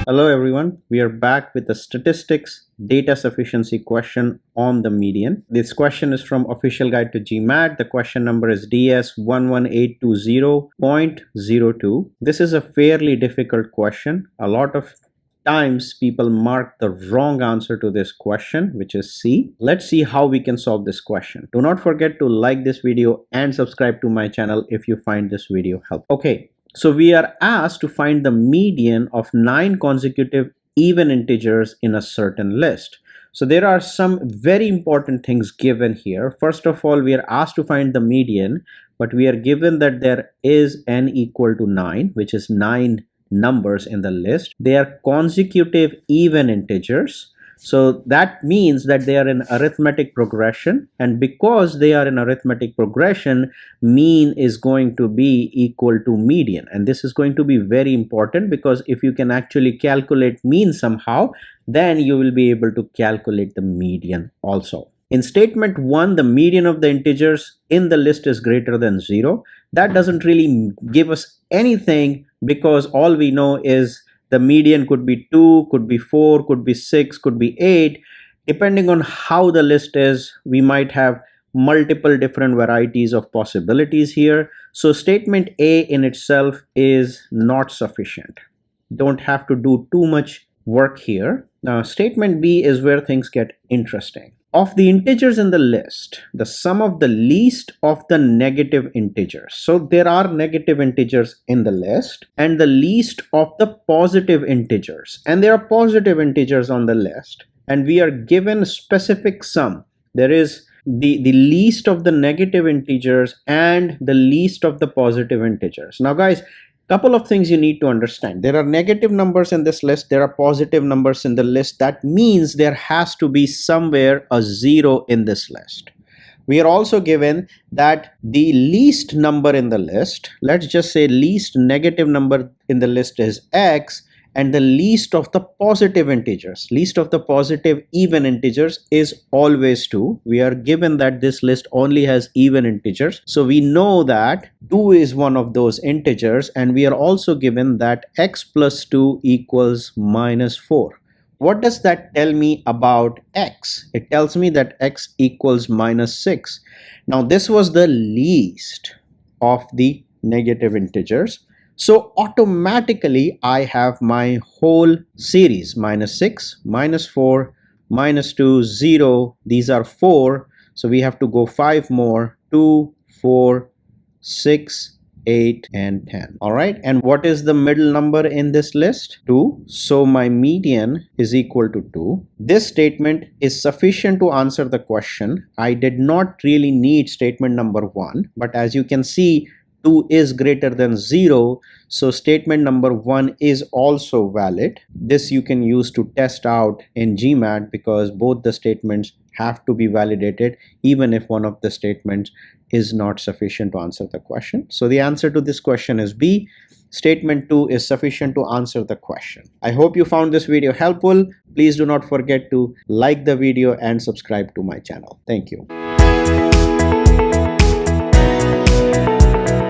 Hello everyone, we are back with the statistics data sufficiency question on the median. This question is from Official Guide to GMAT. The question number is DS11820.02. This is a fairly difficult question. A lot of times people mark the wrong answer to this question, which is C. Let's see how we can solve this question. Do not forget to like this video and subscribe to my channel if you find this video helpful. Okay. So we are asked to find the median of 9 consecutive even integers in a certain list. So there are some very important things given here. First of all, we are asked to find the median, but we are given that there is n equal to 9, which is 9 numbers in the list. They are consecutive even integers. So that means that they are in arithmetic progression, and because they are in arithmetic progression, mean is going to be equal to median. And this is going to be very important, because if you can actually calculate mean somehow, then you will be able to calculate the median also. In statement 1, the median of the integers in the list is greater than 0. That doesn't really give us anything, because all we know is the median could be 2, could be 4, could be 6, could be 8. Depending on how the list is, we might have multiple different varieties of possibilities here. So statement A in itself is not sufficient. Don't have to do too much work here. Now, statement B is where things get interesting. Of the integers in the list, the sum of the least of the negative integers. So there are negative integers in the list, and the least of the positive integers. And there are positive integers on the list, and we are given a specific sum. There is the least of the negative integers and the least of the positive integers. Now guys, couple of things you need to understand. There are negative numbers in this list, there are positive numbers in the list. That means there has to be somewhere a 0 in this list. We are also given that the least number in the list, let's just say least negative number in the list is x, and the least of the positive integers, least of the positive even integers is always 2. We are given that this list only has even integers. So we know that 2 is one of those integers, and we are also given that x plus 2 equals minus 4. What does that tell me about x? It tells me that x equals minus 6. Now this was the least of the negative integers. So automatically I have my whole series, minus 6, minus 4, minus 2, 0. These are 4. So we have to go 5 more, 2, 4, 6, 8, and 10. All right. And what is the middle number in this list? 2. So my median is equal to 2. This statement is sufficient to answer the question. I did not really need statement number 1, but as you can see, 2 is greater than 0, so statement number 1 is also valid. This you can use to test out in GMAT, because both the statements have to be validated even if one of the statements is not sufficient to answer the question. So the answer to this question is B. Statement 2 is sufficient to answer the question. I hope you found this video helpful. Please do not forget to like the video and subscribe to my channel. Thank you.